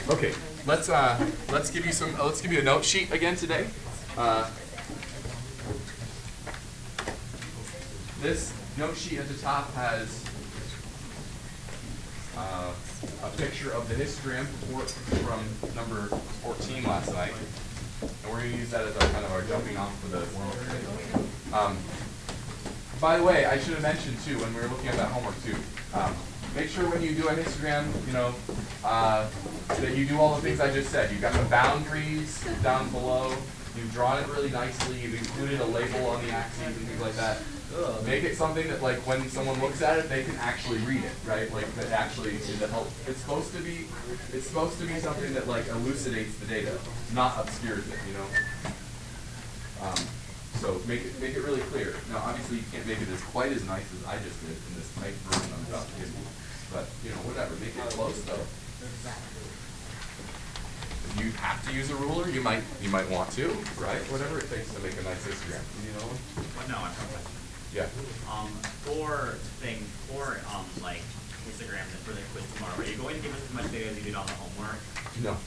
Okay, let's give you some. Let's give you a note sheet again today. This note sheet at the top has a picture of the histogram from number 14 last night, and we're going to use that as our kind of our jumping off for the world. By the way, I should have mentioned too when we were looking at that homework too. Make sure when you do a histogram, that you do all the things I just said. You've got the boundaries down below. You've drawn it really nicely. You've included a label on the axes and things like that. Make it something that, like, when someone looks at it, they can actually read it, right? Like, that actually is a help. It's supposed to be something that, like, elucidates the data, not obscures it, you know. So make it really clear. Now, obviously, you can't make it quite as nice as I just did in this type version I'm about to give you. But, you know, whatever. Make it close, though. If you have to use a ruler, you might want to, right? Whatever it takes to make a nice histogram. You know? No, I have a question. Yeah. Like histograms and for the quiz tomorrow, are you going to give us as much data as you did on the homework? No.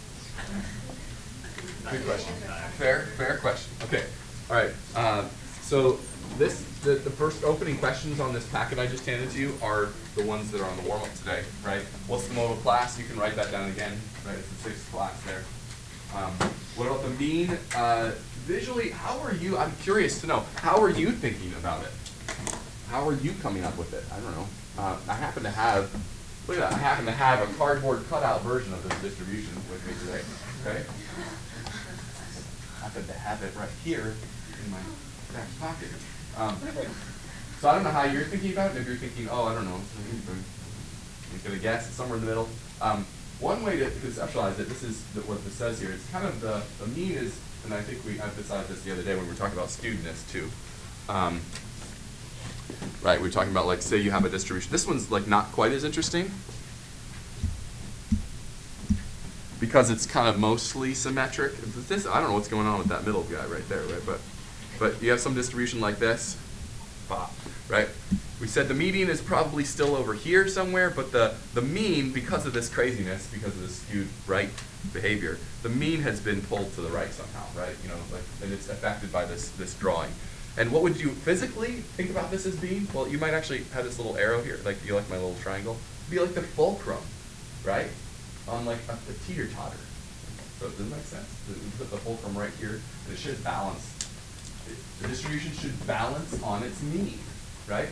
Good question. Fair question. Okay. All right. So the first opening questions on this packet I just handed to you are the ones that are on the warm-up today, right? What's the mode of class? You can write that down again, right? It's the 6th class there. What about the mean? Visually, how are you? I'm curious to know. How are you thinking about it? How are you coming up with it? I don't know. I happen to have, look at that. I happen to have a cardboard cutout version of this distribution with me today. Okay. I happen to have it right here in my back pocket. So I don't know how you're thinking about it. If you're thinking, oh, I don't know, I'm going to guess it's somewhere in the middle. One way to conceptualize it, this is what this says here. It's kind of the mean is, and I think we emphasized this the other day when we were talking about skewedness too. Right, we were talking about, like, say you have a distribution. This one's like not quite as interesting because it's kind of mostly symmetric. This, I don't know what's going on with that middle guy right there, right? But you have some distribution like this, right? We said the median is probably still over here somewhere, but the mean, because of this craziness, because of this skewed right behavior, the mean has been pulled to the right somehow, right? You know, like, and it's affected by this drawing. And what would you physically think about this as being? Well, you might actually have this little arrow here, like you like my little triangle. It'd be like the fulcrum, right? On like a teeter-totter. So does that make sense? We put the fulcrum right here, and it should balance. The distribution should balance on its mean, right?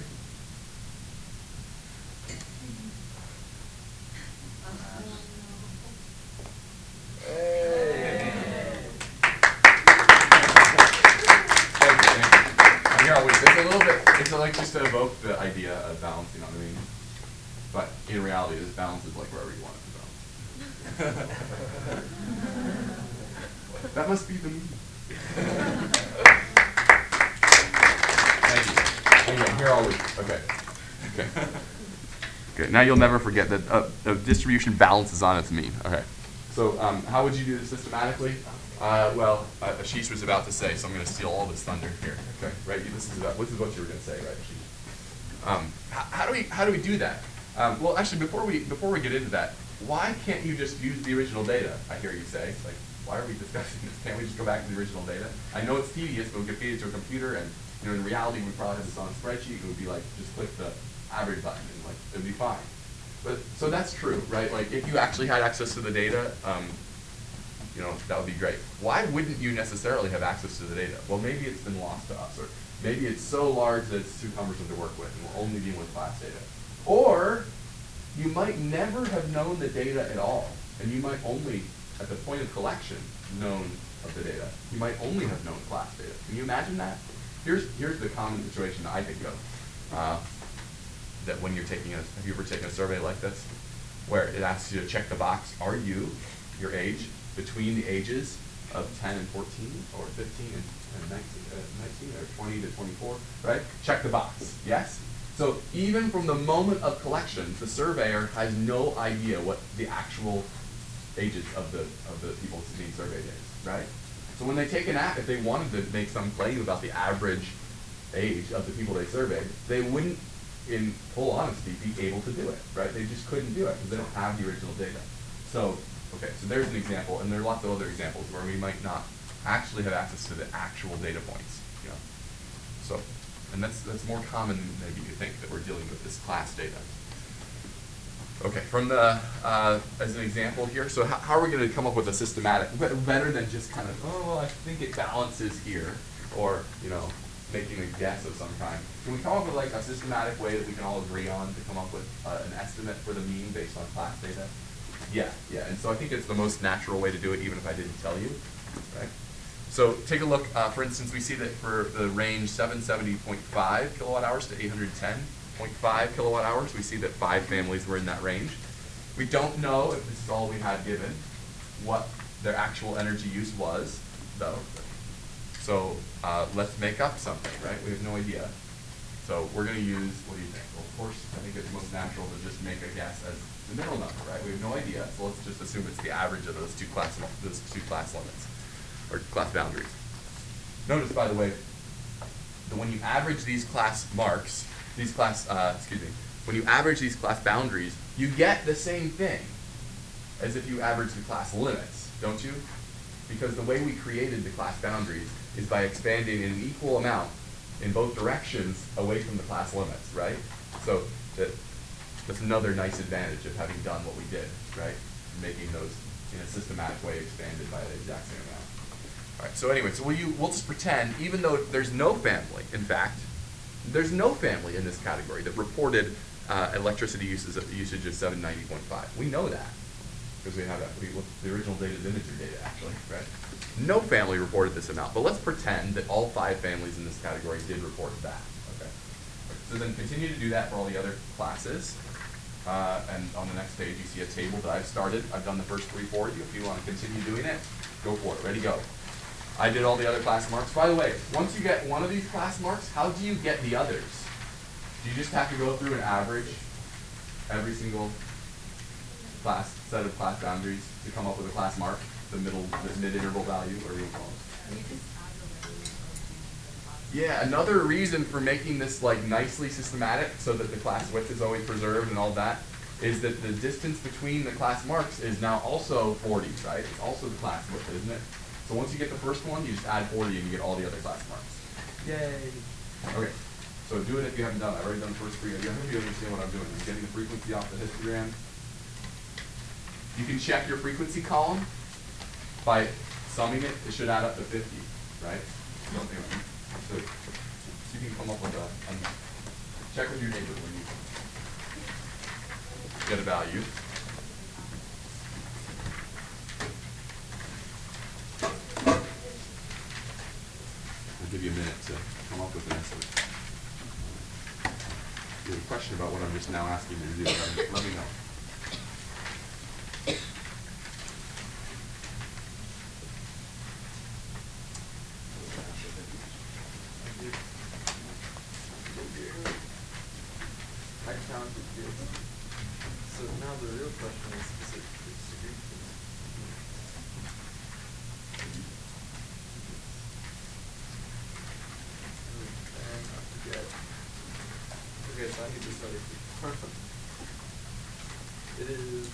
It's like just to evoke the idea of balancing on the mean. But in reality, this balance is like wherever you want it to balance. That must be the mean. Thank you. Anyway, here are we. Okay. Okay. Now you'll never forget that a distribution balances on its mean. Okay. So how would you do this systematically? Well, Ashish was about to say, so I'm going to steal all this thunder here. Okay, right? This is what you were going to say, right, Ashish? How do we do that? Well, actually, before we get into that, why can't you just use the original data? I hear you say, like, why are we discussing this? Can't we just go back to the original data? I know it's tedious, but we could feed it to a computer, and in reality, we'd probably have this on a spreadsheet. It would be like just click the average button, and like it'd be fine. But so that's true, right? Like if you actually had access to the data. That would be great. Why wouldn't you necessarily have access to the data? Well, maybe it's been lost to us, or maybe it's so large that it's too cumbersome to work with, and we'll only deal with class data. Or you might never have known the data at all, and you might only, at the point of collection, known of the data. You might only have known class data. Can you imagine that? Here's the common situation that I think of. That when you're taking have you ever taken a survey like this, where it asks you to check the box, are you, your age, between the ages of 10 and 14, or 15 and 19, or 20 to 24, right? Check the box, yes? So even from the moment of collection, the surveyor has no idea what the actual ages of the people being surveyed is, right? So when they take an app, if they wanted to make some claim about the average age of the people they surveyed, they wouldn't, in full honesty, be able to do it, right? They just couldn't do it because they don't have the original data. So, okay, so there's an example, and there are lots of other examples where we might not actually have access to the actual data points, you know. So, and that's more common than maybe you think, that we're dealing with this class data. Okay, from the, as an example here, so how are we going to come up with a systematic, better than just kind of, oh, well, I think it balances here, or, you know, making a guess of some kind. Can we come up with like a systematic way that we can all agree on to come up with an estimate for the mean based on class data? Yeah, and so I think it's the most natural way to do it, even if I didn't tell you, right? So take a look, for instance, we see that for the range 770.5 kilowatt hours to 810.5 kilowatt hours, we see that 5 families were in that range. We don't know, if this is all we had given, what their actual energy use was, though. So let's make up something, right? We have no idea. So we're going to use, what do you think? Well, of course, I think it's most natural to just make a guess as the middle number, right? We have no idea, so let's just assume it's the average of those two class limits, or class boundaries. Notice, by the way, that when you average these class marks, when you average these class boundaries, you get the same thing as if you average the class limits, don't you? Because the way we created the class boundaries is by expanding in an equal amount in both directions away from the class limits, right? So that's another nice advantage of having done what we did, right? Making those in a systematic way expanded by the exact same amount. All right, so anyway, so we'll just pretend, even though there's no family, in fact, there's no family in this category that reported electricity usage of 790.5. We know that, because we have that. The original data is integer data, actually, right? No family reported this amount, but let's pretend that all 5 families in this category did report that, okay? So then continue to do that for all the other classes. And on the next page, you see a table that I've started. I've done the first 3 for you. If you want to continue doing it, go for it. Ready, go. I did all the other class marks. By the way, once you get one of these class marks, how do you get the others? Do you just have to go through and average every single set of class boundaries to come up with a class mark, the mid-interval value, or you call it? Yeah, another reason for making this like nicely systematic so that the class width is always preserved and all that is that the distance between the class marks is now also 40, right? It's also the class width, isn't it? So once you get the first one, you just add 40 and you get all the other class marks. Yay! Okay, so do it if you haven't done it. I've already done the first 3. I hope you understand what I'm doing. I'm getting the frequency off the histogram. You can check your frequency column by summing it. It should add up to 50, right? So you can come up with check with your neighbor when you get a value. I'll give you a minute to come up with an estimate. If you have a question about what I'm just now asking you to do, let me know. So now the real question is it distributed? I forget. Okay, so I need to study. It is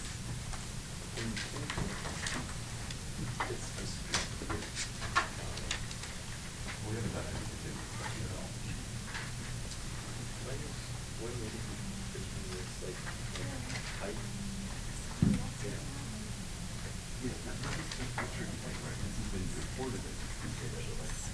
it's distributed. We haven't done anything at all. When would it be this like height? Yeah, that's a tricky thing, right? This has been reported as the data is also.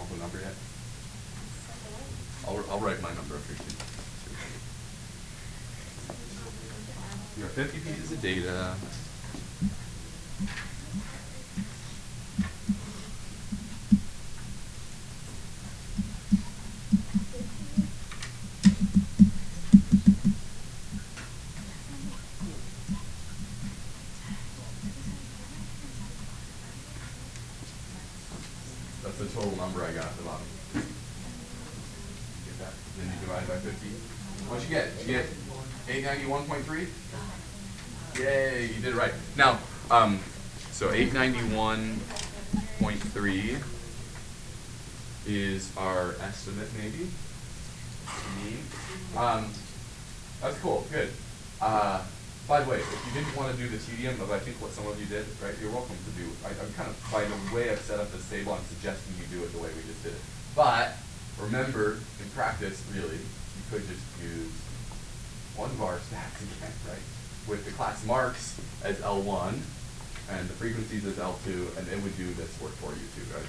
up with a number yet? I'll write my number up here too. You have 50 pieces of data. That's the total number I got at the bottom. Get that? Then you divide by 50. What'd you get? Did you get 891.3? Yay, you did it right. Now, so 891.3 is our estimate, maybe. That's cool. Good. By the way, if you didn't want to do the tedium of, I think, what some of you did, right, you're welcome to do. I'm kind of, by the way I've set up this table, I'm suggesting you do it the way we just did it. But remember, in practice, really, you could just use one of our stats again, right? With the class marks as L1 and the frequencies as L2, and it would do this work for you too, right?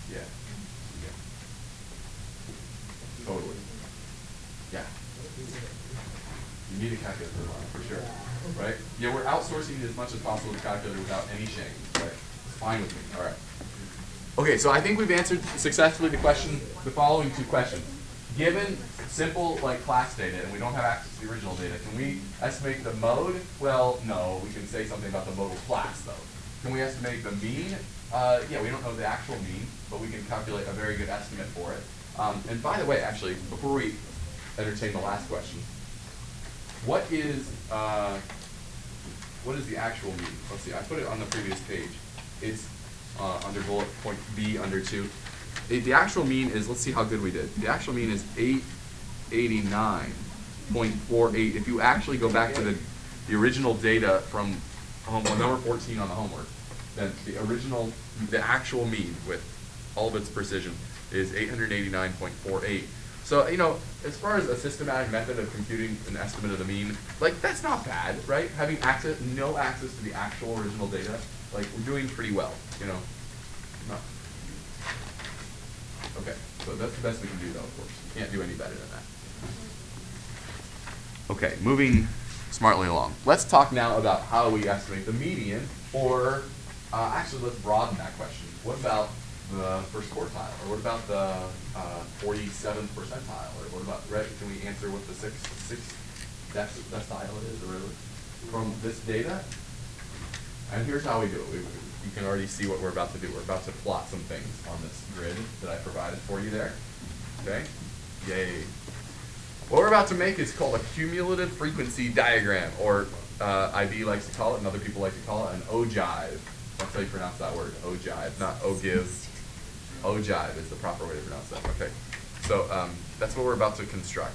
Yeah. Totally. Yeah. You need a calculator for sure, right? Yeah, we're outsourcing as much as possible the calculator without any shame, right? It's fine with me. All right. Okay, so I think we've answered successfully the following two questions. Given simple like class data, and we don't have access to the original data, can we estimate the mode? Well, no. We can say something about the modal class, though. Can we estimate the mean? Yeah, we don't know the actual mean, but we can calculate a very good estimate for it. And by the way, actually, before we entertain the last question, what is the actual mean? Let's see. I put it on the previous page. It's under bullet point B under 2. The actual mean is, let's see how good we did. The actual mean is 889.48. If you actually go back to the original data from number 14 on the homework, then the actual mean with all of its precision is 889.48. So, you know, as far as a systematic method of computing an estimate of the mean, like, that's not bad, right? Having no access to the actual original data, like, we're doing pretty well, you know? Okay, so that's the best we can do, though, of course. You can't do any better than that. Okay, moving smartly along. Let's talk now about how we estimate the median, or actually, let's broaden that question. What about the first quartile, or what about the 47th percentile, or what about, right? Can we answer what the sixth decile is, or from this data? And here's how we do it. You can already see what we're about to do. We're about to plot some things on this grid that I provided for you there. Okay? Yay. What we're about to make is called a cumulative frequency diagram, or IB likes to call it, and other people like to call it an ogive. That's how you pronounce that word, ogive, not ogive. Ogive is the proper way to pronounce that. Okay. So that's what we're about to construct.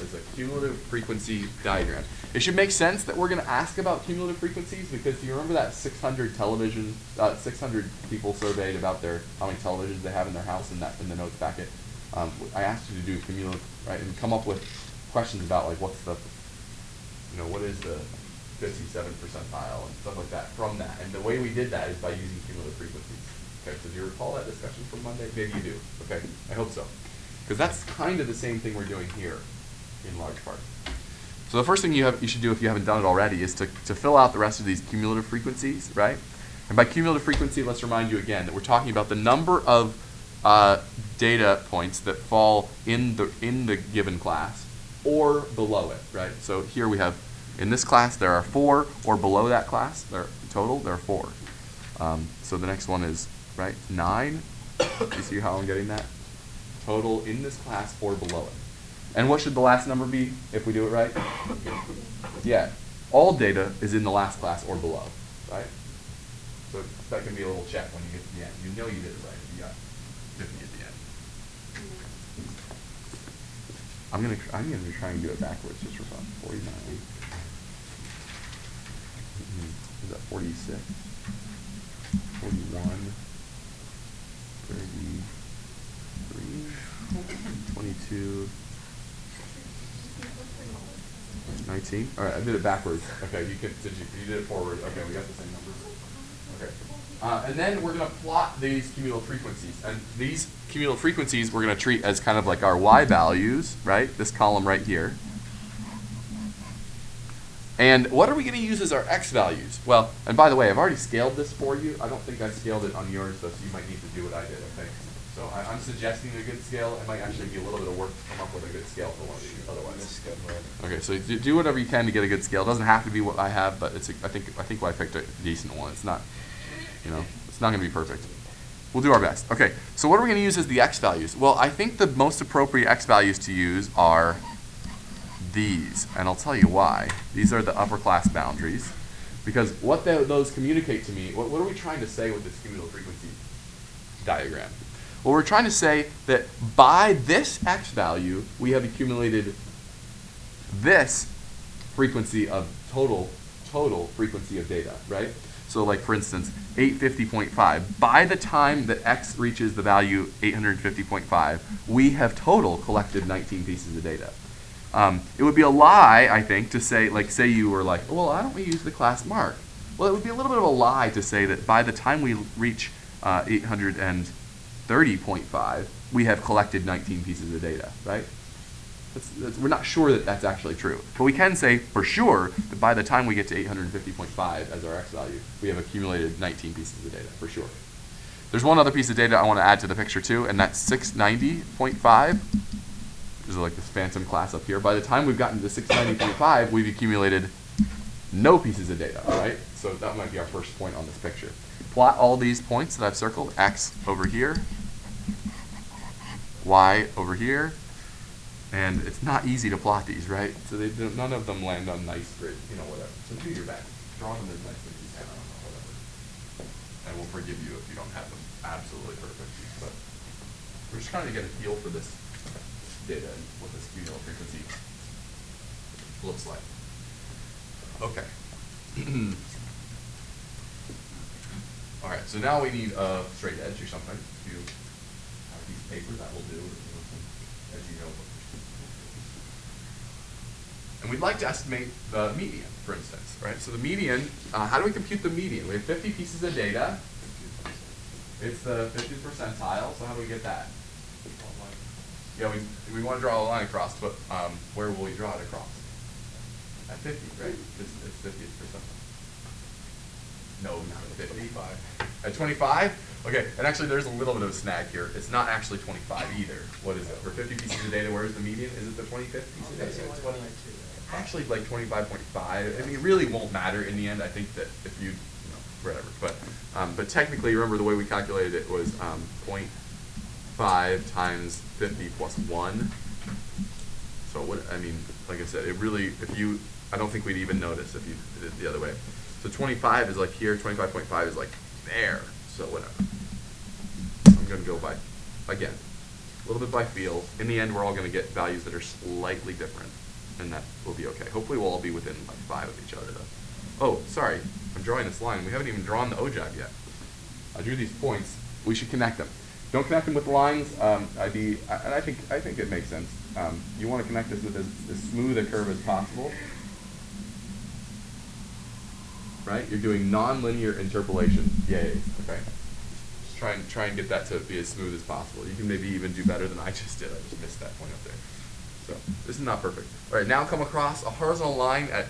It's a cumulative frequency diagram. It should make sense that we're going to ask about cumulative frequencies, because do you remember that 600 people surveyed about how many televisions they have in their house in the notes packet? I asked you to do cumulative, right, and come up with questions about like what is the 57th percentile and stuff like that from that. And the way we did that is by using cumulative frequencies. Okay, so do you recall that discussion from Monday? Maybe you do. Okay, I hope so. Because that's kind of the same thing we're doing here in large part. So the first thing you should do if you haven't done it already is to fill out the rest of these cumulative frequencies, right? And by cumulative frequency, let's remind you again that we're talking about the number of data points that fall in the given class or below it, right? So here we have, in this class, there are 4, or below that class, there are 4. So the next one is, right, 9. You see how I'm getting that? Total in this class or below it. And what should the last number be if we do it right? Yeah, all data is in the last class or below, right? So that can be a little check when you get to the end. You know you did it right if you got 50 at the end. I'm gonna try and do it backwards just for fun. 49. Is that 46? 41. 33. 22. 19. All right, I did it backwards. Okay, you did it forward. Okay, we got the same numbers. Okay. And then we're going to plot these cumulative frequencies. And these cumulative frequencies we're going to treat as kind of like our y values, right? This column right here. And what are we going to use as our x values? Well, and by the way, I've already scaled this for you. I don't think I scaled it on yours, though, so you might need to do what I did, okay? So I'm suggesting a good scale. It might actually be a little bit of work to come up with a good scale for one of these otherwise. Okay, so do whatever you can to get a good scale. It doesn't have to be what I have, but it's I think I picked a decent one. It's not, it's not going to be perfect. We'll do our best. Okay, so what are we going to use as the x values? Well, I think the most appropriate x values to use are these, and I'll tell you why. These are the upper class boundaries, because what those communicate to me, what are we trying to say with this cumulative frequency diagram? Well, we're trying to say that by this x value, we have accumulated this frequency of total frequency of data, right? So like, for instance, 850.5. By the time that x reaches the value 850.5, we have total collected 19 pieces of data. It would be a lie, I think, to say, like, say you were like, well, why don't we use the class mark? Well, it would be a little bit of a lie to say that by the time we reach 830.5, we have collected 19 pieces of data, right? We're not sure that that's actually true. But we can say for sure that by the time we get to 850.5 as our x value, we have accumulated 19 pieces of data, for sure. There's one other piece of data I want to add to the picture, too, and that's 690.5. This is like this phantom class up here. By the time we've gotten to 690.5, we've accumulated no pieces of data, right? So that might be our first point on this picture. Plot all these points that I've circled, x over here, y over here, and it's not easy to plot these, right? So none of them land on nice grid, whatever. So do your best. Draw them as nicely as you can, whatever. And we'll forgive you if you don't have them absolutely perfect. But we're just trying to get a feel for this data and what this cumulative frequency looks like. Okay. All right, so now we need a straight edge or something. If you have a piece of paper, that will do. As you know. And we'd like to estimate the median, for instance, right? So the median, how do we compute the median? We have 50 pieces of data. It's the 50th percentile, so how do we get that? Yeah, we want to draw a line across, but where will we draw it across? At 50, right? It's 50th percentile. No, not at 50. 25. At 25? Okay, and actually there's a little bit of a snag here. It's not actually 25 either. What is it? For 50 pieces of data, where's the median? Is it the 25th piece of data? Actually, like 25.5. I mean, it really won't matter in the end. I think that if you, whatever. But technically, remember the way we calculated it was 0.5 times 50 plus 1. So like I said, it really, I don't think we'd even notice if you did it the other way. So 25 is like here, 25.5 is like there. So whatever. I'm going to go by, again, a little bit by feel. In the end, we're all going to get values that are slightly different, and that will be okay. Hopefully, we'll all be within like 5 of each other, though. Oh, sorry, I'm drawing this line. We haven't even drawn the OJAB yet. I drew these points. We should connect them. Don't connect them with lines. And I think it makes sense. You want to connect this with as smooth a curve as possible. Right? You're doing nonlinear interpolation. Yay. Okay. Just try and get that to be as smooth as possible. You can maybe even do better than I just did. I just missed that point up there. So this is not perfect. All right, now come across a horizontal line at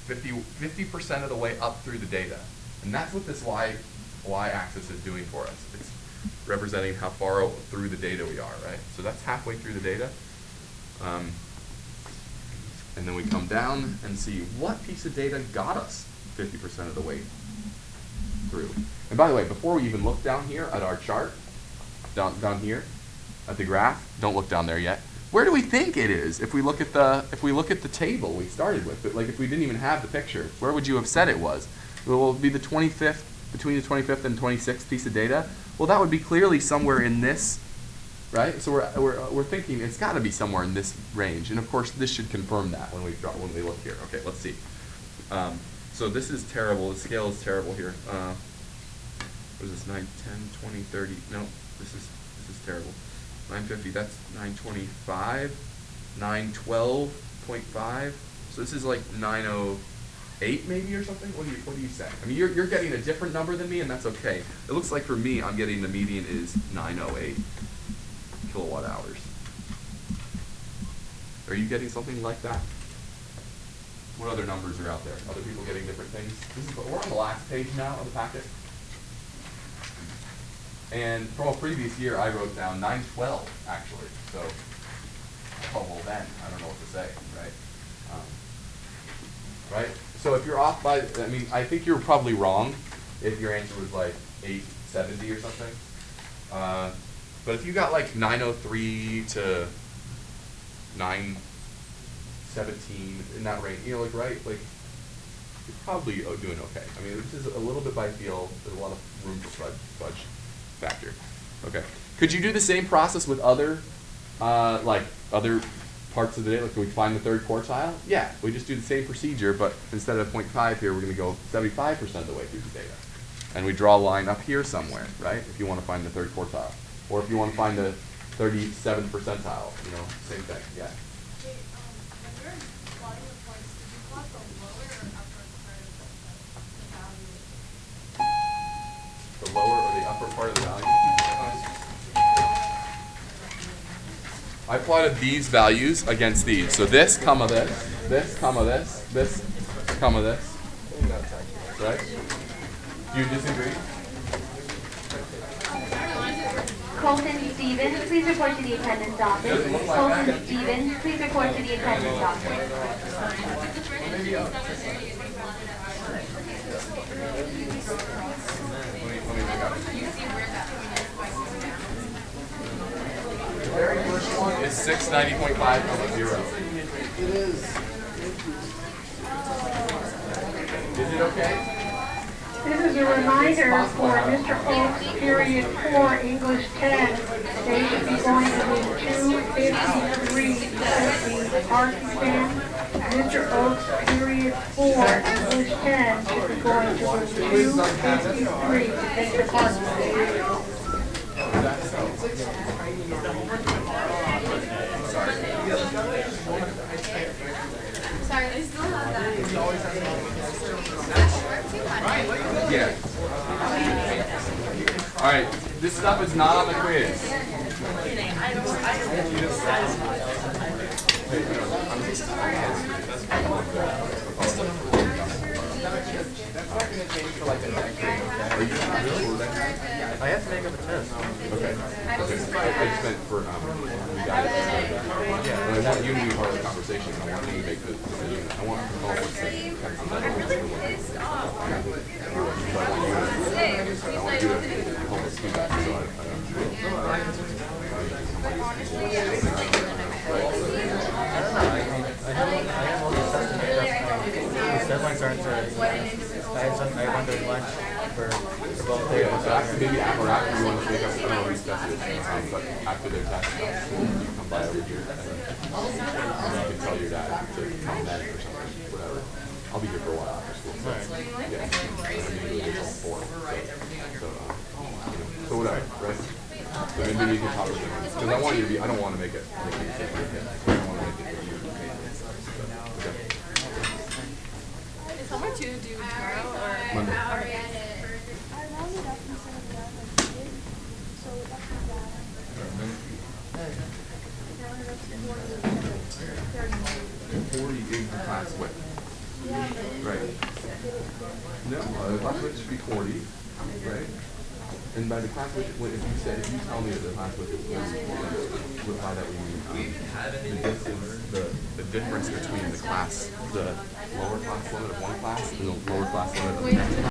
50% of the way up through the data. And that's what this y-axis is doing for us. It's representing how far through the data we are, right? So that's halfway through the data. And then we come down and see what piece of data got us 50% of the way through. And by the way, before we even look down here at our chart, down here at the graph, don't look down there yet. Where do we think it is if we look at the table we started with? But like if we didn't even have the picture, where would you have said it was? Well, it would be the 25th, between the 25th and 26th piece of data. Well, that would be clearly somewhere in this, right? So we're thinking it's got to be somewhere in this range. And of course, this should confirm that when we look here. Okay, let's see. So this is terrible. The scale is terrible here. What is this? 9, 10, 20, 30. No, this is terrible. 950. That's 925. 912.5. So this is like 90. 8 maybe or something? What do you say? I mean, you're getting a different number than me, and that's okay. It looks like for me, I'm getting the median is 908 kilowatt hours. Are you getting something like that? What other numbers are out there? Other people getting different things? We're on the last page now of the packet. And from a previous year, I wrote down 912 actually. So, oh well then, I don't know what to say, right? Right? So if you're off by, I mean, I think you're probably wrong if your answer was like 870 or something. But if you got like 903 to 917 in that range, you know, like right, like you're probably doing okay. I mean, this is a little bit by feel. There's a lot of room for fudge factor. Okay. Could you do the same process with other, like other parts of the data? Like, can we find the third quartile? Yeah, we just do the same procedure, but instead of 0.5 here, we're going to go 75% of the way through the data. And we draw a line up here somewhere, right? If you want to find the third quartile. Or if you want to find the 37th percentile, you know, same thing, yeah. When you're plotting the points, did you plot the lower or upper part of the value? The lower or the upper part of the value? I plotted these values against these. So this, comma this, this, comma this, this, comma this. Right? Do you disagree? Colton Stevens, please report to the attendance office. Colton Stevens, please report to the attendance office. The very first one is 690.5,0. It is. Is it okay? This is a reminder for Mr. Oak's period 4, English 10. They should be going to the 253 parking stand. Mr. Oak's period 4, English 10 should be going to the 253 to take the parking stand. Sorry, I still have that. Yeah. All right. This stuff is not on the quiz. I have to make up a test. Okay. I just meant for you guys. And I want you to be part of the conversation. I want you to make the decision. I want to call what's the Pissed off. I want you to help us do that. So I have all these tests to make up. These deadlines aren't to, I want to lunch for both yeah, days. so actually maybe after you want to make up, I don't know who discuss it, but after their test, you come by over here and you can tell your dad to come then or something, whatever. I'll be here for a while after school. So, yeah. I'm usually here till 4. So whatever, right? So maybe you can talk with them. Because I want you to be, I don't want to make it take your hit. I want to make it for you. Okay. Is homework 2 due tomorrow or Monday. Okay. I rounded up instead of that like I did, so that's not bad. I rounded up to 40 is the class width. Yeah, but Right. No, the class width should be 40, right? And by the class width, if you tell me that the class width is 40, by that we mean the distance, the difference between the lower class limit of one class and the lower class limit of the next class.